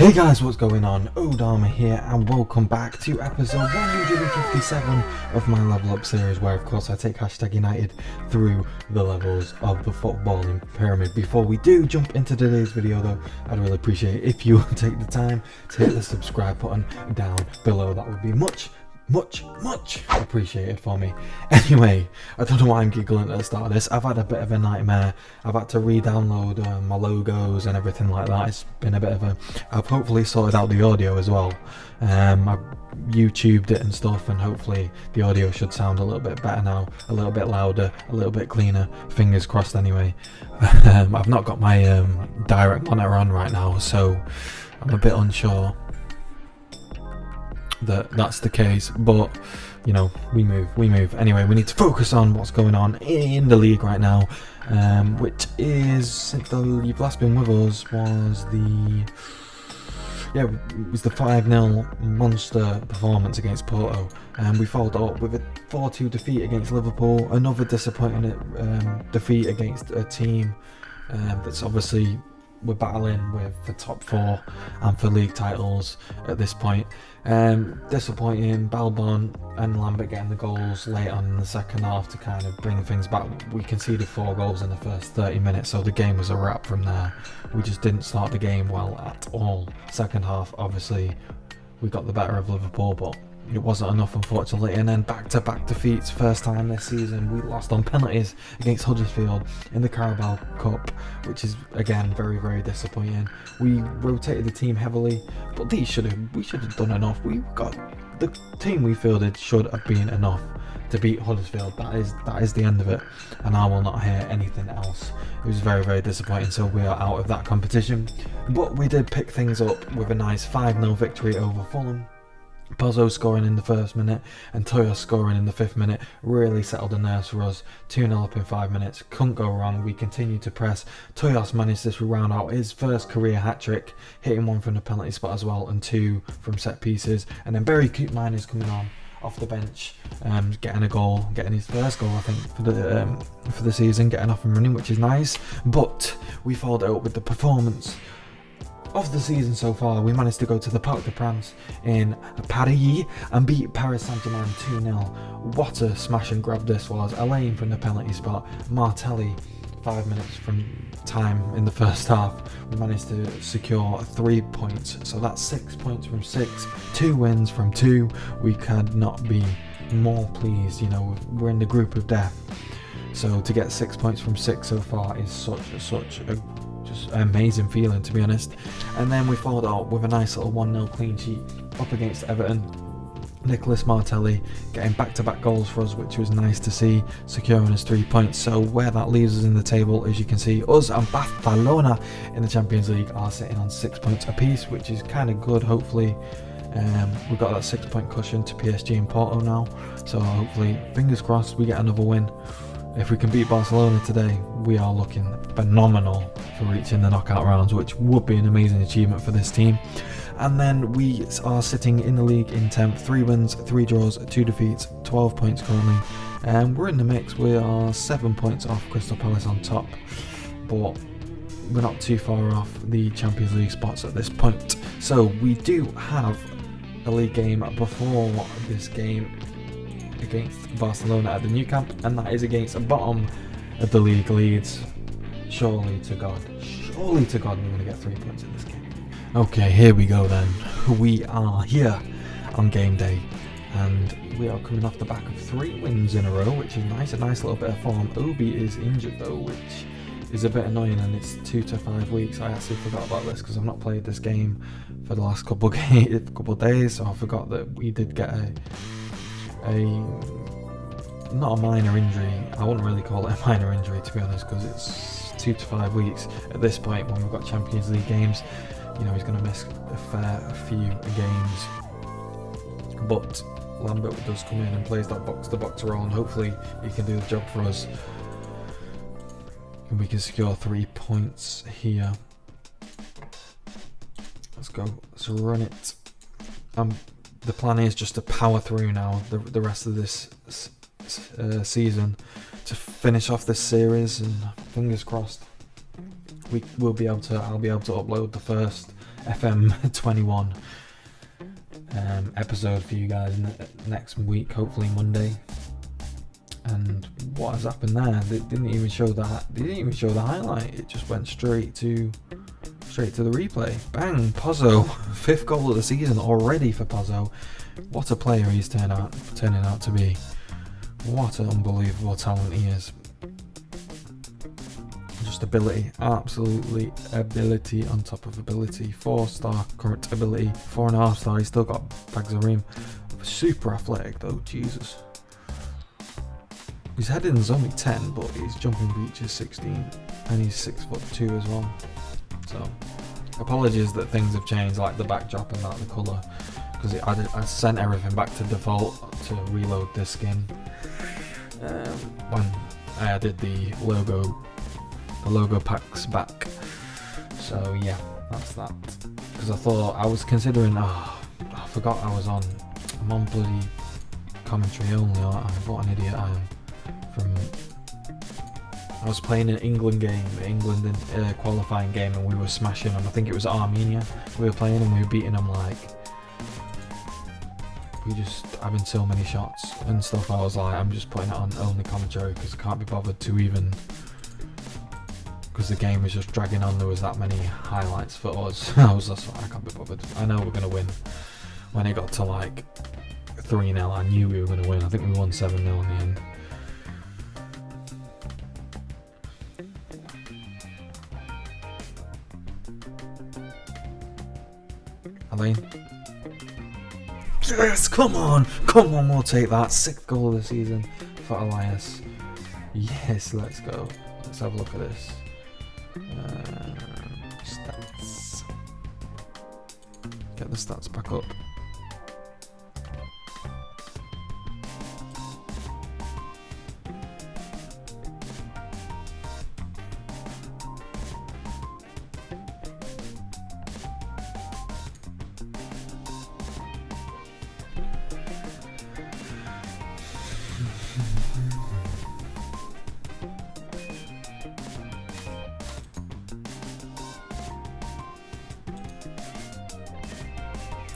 Hey guys, what's going on? Odharma here and welcome back to episode 157 of my Level Up series, where of course I take Hashtag United through the levels of the footballing pyramid. Before we do jump into today's video though, I'd really appreciate it if you would take the time to hit the subscribe button down below. That would be much appreciated for me. Anyway, I don't know why I'm giggling at the start of this. I've had a bit of a nightmare. I've had to re-download my logos and everything like that. It's been a bit of a... I've hopefully sorted out the audio as well. I've YouTubed it and stuff, and hopefully the audio should sound a little bit better now, a little bit louder, a little bit cleaner. Fingers crossed anyway. I've not got my direct monitor on right now, so I'm a bit unsure that's the case, but you know, we move anyway. We need to focus on what's going on in the league right now, which is, since you've last been with us, was the 5-0 monster performance against Porto, and we followed up with a 4-2 defeat against Liverpool, another disappointing defeat against a team that's obviously we're battling with the top 4 and for league titles at this point. Disappointing. Balbon and Lambert getting the goals late on in the second half to kind of bring things back. We conceded 4 goals in the first 30 minutes, so the game was a wrap from there. We just didn't start the game well at all. Second half, obviously, we got the better of Liverpool, but it wasn't enough, unfortunately. And then back-to-back defeats. First time this season we lost on penalties against Huddersfield in the Carabao Cup, which is again very, very disappointing. We rotated the team heavily, but we should have done enough. We got the team we fielded should have been enough to beat Huddersfield. That is the end of it, and I will not hear anything else. It was very, very disappointing, so we are out of that competition. But we did pick things up with a nice 5-0 victory over Fulham. Pozzo scoring in the first minute and Toyos scoring in the 5th minute really settled the nerves for us. 2-0 up in 5 minutes, couldn't go wrong. We continued to press. Toyos managed to round out his first career hat-trick, hitting 1 from the penalty spot as well and 2 from set pieces. And then Barry Koopman is coming on off the bench, getting a goal, getting his first goal I think for the season, getting off and running, which is nice. But we followed it up with the performance of the season so far. We managed to go to the Parc des Princes in Paris and beat Paris Saint-Germain 2-0. What a smash and grab this was. Elaine from the penalty spot, Martelli 5 minutes from time in the first half. We managed to secure 3 points, so that's 6 points from 6, 2 wins from 2. We could not be more pleased. You know, we're in the group of death, so to get 6 points from 6 so far is such a just amazing feeling, to be honest. And then we followed up with a nice little 1-0 clean sheet up against Everton. Nicholas Martelli getting back-to-back goals for us, which was nice to see, securing us 3 points. So where that leaves us in the table, as you can see, us and Barcelona in the Champions League are sitting on 6 points apiece, which is kind of good. Hopefully we've got that 6-point cushion to PSG and Porto now, so hopefully, fingers crossed, we get another win. If we can beat Barcelona today, we are looking phenomenal for reaching the knockout rounds, which would be an amazing achievement for this team. And then we are sitting in the league in 10th, 3 wins, 3 draws, 2 defeats, 12 points currently. And we're in the mix. We are 7 points off Crystal Palace on top, but we're not too far off the Champions League spots at this point. So we do have a league game before this game against Barcelona at the Nou Camp, and that is against the bottom of the league, Leeds. Surely to God we're going to get 3 points in this game. Okay, here we go then. We are here on game day, and we are coming off the back of 3 wins in a row, which is nice. A nice little bit of form. Obi is injured though, which is a bit annoying, and it's 2 to 5 weeks. I actually forgot about this because I've not played this game for the last couple of days, so I forgot that we did get not a minor injury. I wouldn't really call it a minor injury, to be honest, because it's 2 to 5 weeks at this point when we've got Champions League games. You know, he's going to miss a few games, but Lambert does come in and plays that box-to-box role, and hopefully he can do the job for us and we can secure 3 points here. Let's go, let's run it. The plan is just to power through now the rest of this season to finish off this series, and fingers crossed I'll be able to upload the first FM21 episode for you guys next week, hopefully Monday. And what has happened there? They didn't even show that. They didn't even show the highlight. It just went straight to the replay. Bang! Pozzo, 5th goal of the season already for Pozzo. What a player he's turning out to be. What an unbelievable talent he is. Just ability, absolutely ability on top of ability. 4-star current ability, 4.5-star. He's still got bags of room. Super athletic though, Jesus. His heading is only 10, but his jumping reach is 16, and he's 6'2" as well. So, apologies that things have changed, like the backdrop and that, the colour, because I sent everything back to default to reload this skin. When I added the logo packs back. So yeah, that's that. Because I thought, I was considering, I forgot I'm on bloody commentary only. What an idiot I am. I was playing an England qualifying game, and we were smashing them. I think it was Armenia we were playing, and we were beating them like, we just having so many shots and stuff. I was like, I'm just putting it on only commentary because I can't be bothered to even, because the game was just dragging on. There was that many highlights for us. I was just like, I can't be bothered. I know we're going to win. When it got to like 3-0, I knew we were going to win. I think we won 7-0 in the end. Elaine. Yes, come on, we'll take that. 6th goal of the season for Elias. Yes, let's go. Let's have a look at this. Stats. Get the stats back up.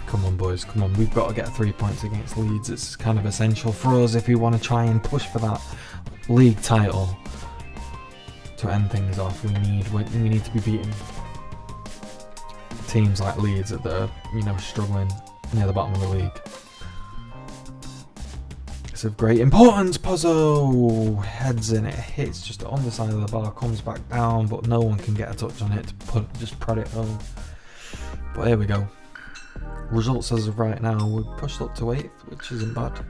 Come on boys, come on, we've got to get 3 points against Leeds. It's kind of essential for us if we want to try and push for that league title. To end things off, we need to be beating teams like Leeds that are, struggling near the bottom of the league. It's of great importance. Pozzo heads in, it hits just on the side of the bar, comes back down, but no one can get a touch on it to just prod it home. But here we go. Results as of right now, we're pushed up to 8th, which isn't bad.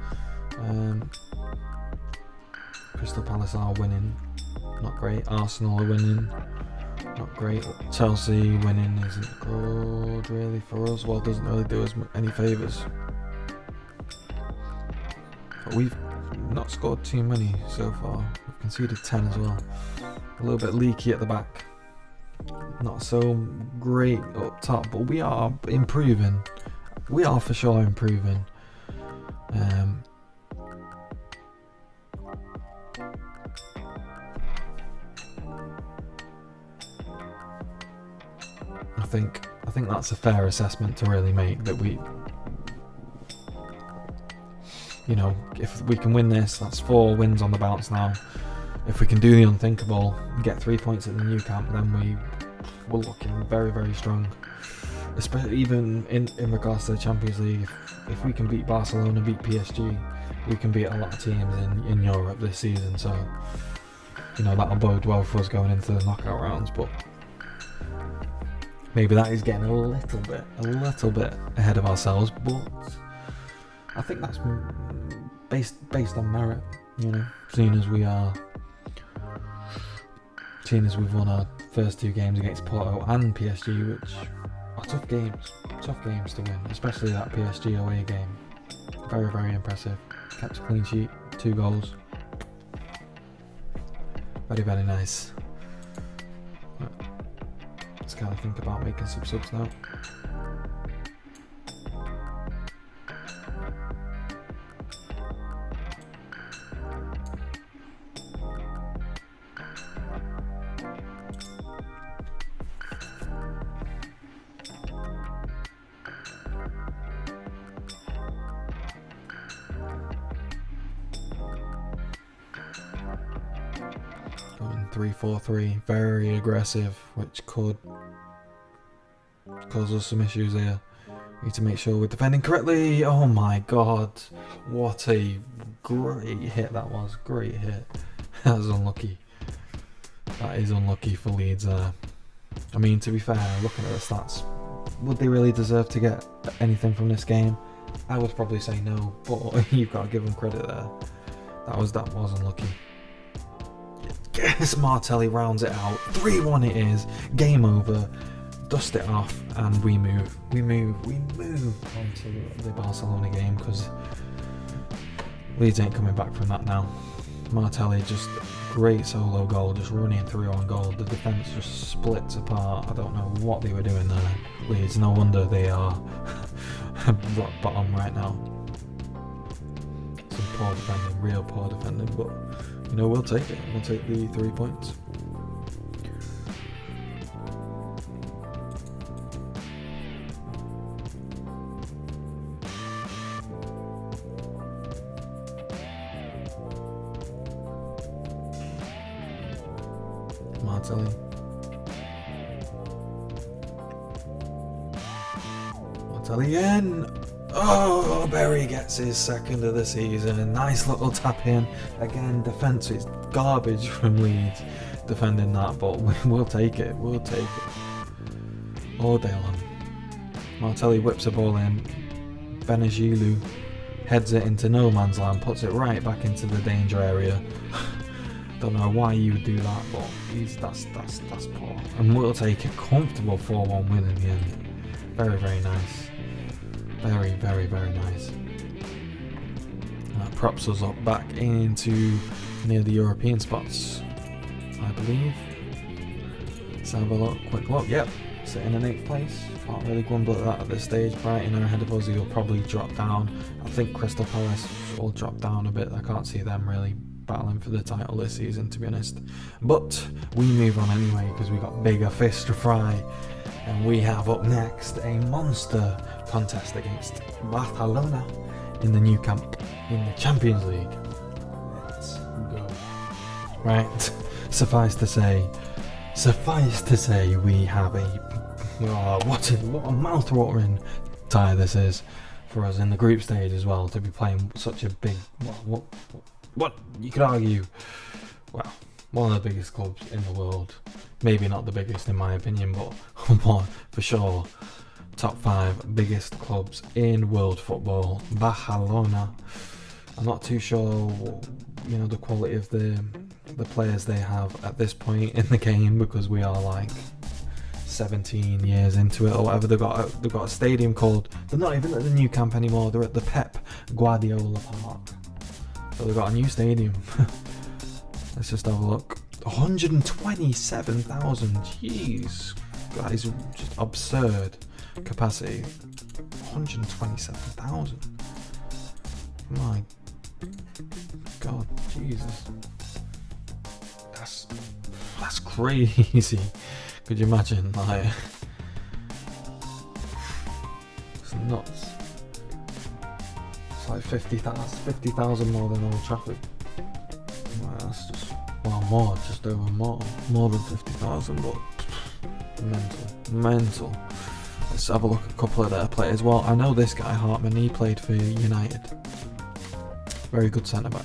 Crystal Palace are winning, not great. Arsenal are winning, not great. Chelsea winning isn't good really for us. Well, doesn't really do us any favours. But we've not scored too many so far. We've conceded 10 as well. A little bit leaky at the back. Not so great up top, but we are improving. We are for sure improving. I think that's a fair assessment to really make, that we, if we can win this, that's 4 wins on the bounce now. If we can do the unthinkable and get 3 points at the new camp, then we're looking very, very strong. Especially even in regards to the Champions League, if we can beat Barcelona, beat PSG, we can beat a lot of teams in Europe this season. So, that'll bode well for us going into the knockout rounds. But maybe that is getting a little bit ahead of ourselves. But I think that's based on merit, seeing as we've won our first 2 games against Porto and PSG, which are tough games to win, especially that PSG away game. Very, very impressive. Kept a clean sheet, 2 goals. Very, very nice. Let's kind of think about making some subs now. 3-4-3, very aggressive, which could cause us some issues here. We need to make sure we're defending correctly. Oh my god, what a great hit that was, great hit. That was unlucky. That is unlucky for Leeds there. I mean, to be fair, looking at the stats, would they really deserve to get anything from this game? I would probably say no, but you've got to give them credit there. That was unlucky. Yes, Martelli rounds it out. 3-1 it is. Game over. Dust it off, and we move onto the Barcelona game, because Leeds ain't coming back from that now. Martelli, just great solo goal, just running through on goal. The defence just splits apart. I don't know what they were doing there, Leeds. No wonder they are rock bottom right now. Some poor defending, real poor defending, but you know, we'll take it. We'll take the 3 points. Martelli in. Oh, Berry gets his second of the season. Nice little tap in. Again, defence is garbage from Leeds defending that, but we'll take it. We'll take it all day long. Martelli whips a ball in. Benegilu heads it into no man's land, puts it right back into the danger area. Don't know why you would do that, but that's poor. And we'll take a comfortable 4-1 win in the end. Very, very nice. Very, very, very nice. That props us up back into near the European spots, I believe. Let's have a look, quick look. Yep, sitting in 8th place. Can't really grumble at that at this stage. Brighton are ahead of us. He'll probably drop down. I think Crystal Palace will drop down a bit. I can't see them really battling for the title this season, to be honest. But we move on anyway, because we got bigger fish to fry. And we have up next a monster contest against Barcelona in the new camp in the Champions League. Let's go. Right, suffice to say, we have what a mouth-watering tie this is for us in the group stage as well, to be playing such a big, what you could argue, well, one of the biggest clubs in the world. Maybe not the biggest in my opinion, but one for sure. Top 5 biggest clubs in world football. Barcelona. I'm not too sure, you know, the quality of the players they have at this point in the game, because we are like 17 years into it or whatever. They've got a stadium called, they're not even at the new camp anymore, they're at the Pep Guardiola Park. So they've got a new stadium. Let's just have a look. 127,000, jeez, that is just absurd capacity. 127,000, my god, Jesus, that's crazy. Could you imagine, like, it's nuts. It's like 50,000 more than Old Trafford. Well, that's just, well, more, just over more than 50,000, but mental. Let's have a look at a couple of their players. Well, I know this guy, Hartman, he played for United. Very good centre-back.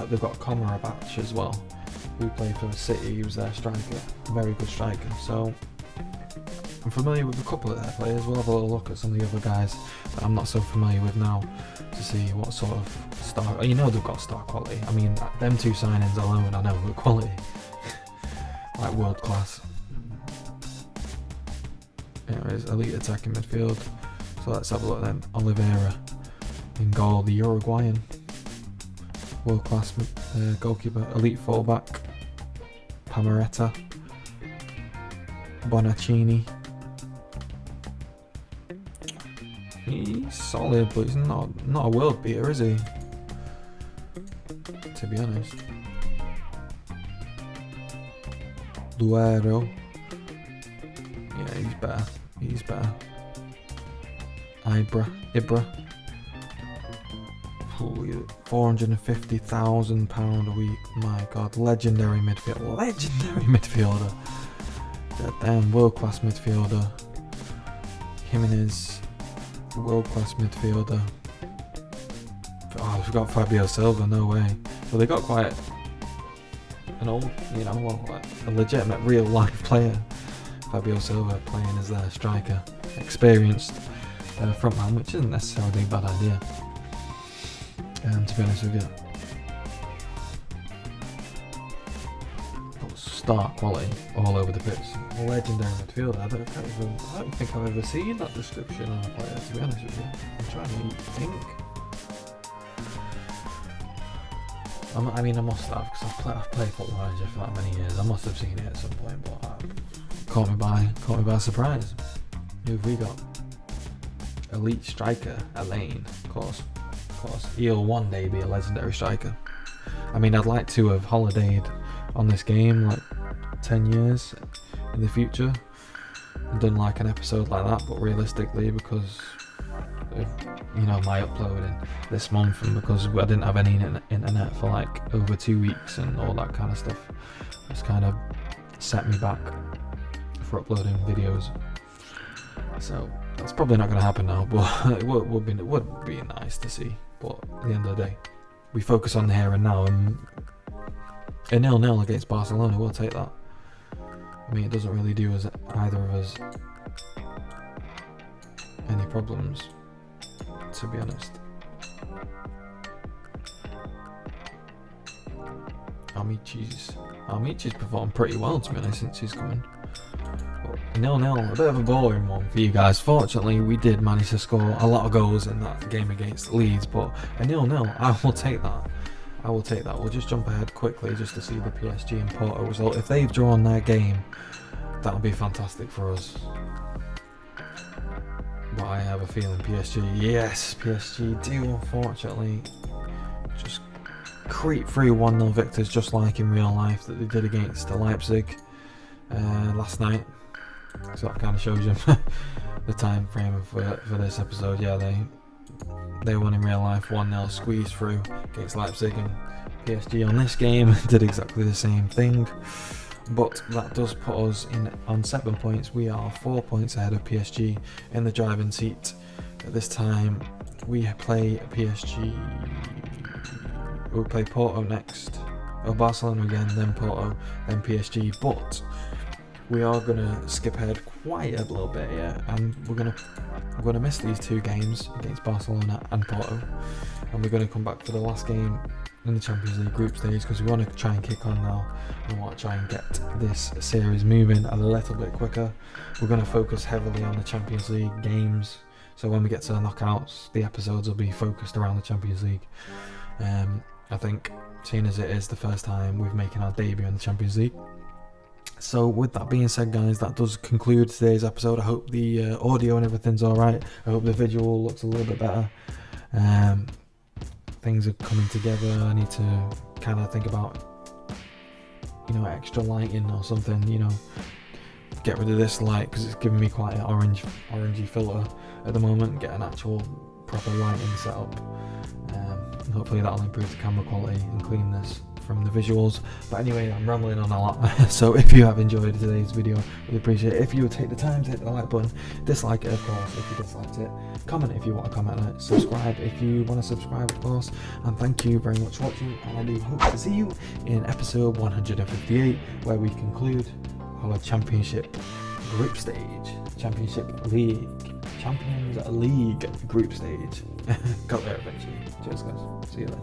They've got Komarabach as well, who played for City. He was their striker, very good striker. So I'm familiar with a couple of their players. We'll have a little look at some of the other guys that I'm not so familiar with now, to see what sort of star. You know, they've got star quality. I mean, them 2 signings alone, I know the quality, like world class. Anyways, elite attacking midfield. So let's have a look then. Oliveira in goal, the Uruguayan. World class goalkeeper. Elite fullback, Pamaretta. Bonaccini. He's solid, but he's not a world beater, is he? To be honest. Duero. Yeah, he's better. Ibra. £450,000 a week. My God, legendary midfielder. Damn, world-class midfielder. Jimenez, world-class midfielder. Oh, we've got Fabio Silva, no way. Well, they got quite an old, a legitimate real-life player. Fabio Silva playing as their striker. Experienced frontman, which isn't necessarily a bad idea. To be honest with you. But star quality all over the pitch. Legendary midfielder. I don't think I've ever seen that description on a player, to be honest with you. I'm trying to think. I must have, because I've played Football Manager for that many years. I must have seen it at some point, but caught me by surprise. Who have we got? Elite striker, Elaine, of course. He'll one day be a legendary striker. I'd like to have holidayed on this game like 10 years in the future and done like an episode like that, but realistically, because of my uploading this month, and because I didn't have any internet for like over 2 weeks and all that kind of stuff, it's kind of set me back for uploading videos. So that's probably not going to happen now, but it would be nice to see. But at the end of the day, we focus on the here and now, and a 0-0 against Barcelona, we'll take that. It doesn't really do us, either of us, any problems, to be honest. Amichi's performed pretty well, to be honest, since he's coming. 0-0, a bit of a boring one for you guys. Fortunately, we did manage to score a lot of goals in that game against Leeds, but a 0-0, I will take that. We'll just jump ahead quickly just to see the PSG and Porto result. If they've drawn their game, that'll be fantastic for us. But I have a feeling PSG do unfortunately just creep through 1-0 victors, just like in real life that they did against Leipzig last night. So that kind of shows you the time frame for this episode. Yeah, they won in real life 1-0, squeezed through against Leipzig, and PSG on this game did exactly the same thing. But that does put us on 7 points. We are 4 points ahead of PSG in the driving seat. At this time, we play PSG. We'll play Porto next. Barcelona again, then Porto, then PSG. But we are gonna skip ahead quite a little bit, and we're gonna miss these 2 games against Barcelona and Porto, and we're gonna come back for the last game in the Champions League group stage, because we want to try and kick on now. We want to try and get this series moving a little bit quicker. We're going to focus heavily on the Champions League games, so when we get to the knockouts, the episodes will be focused around the Champions League. I think, seeing as it is the first time we're making our debut in the Champions League. So with that being said, guys, that does conclude today's episode. I hope the audio and everything's alright. I hope the visual looks a little bit better. Things are coming together. I need to kind of think about, extra lighting or something, get rid of this light, because it's giving me quite an orangey filter at the moment. Get an actual proper lighting set up. Hopefully that'll improve the camera quality and clean this from the visuals. But anyway, I'm rambling on a lot. So if you have enjoyed today's video, I'd appreciate it if you would take the time to hit the like button, dislike it of course if you disliked it, comment if you want to comment on it, subscribe if you want to subscribe of course, and thank you very much for watching, and I do hope to see you in episode 158, where we conclude our Championship group stage, Champions League group stage. Got there eventually. Cheers guys, see you then.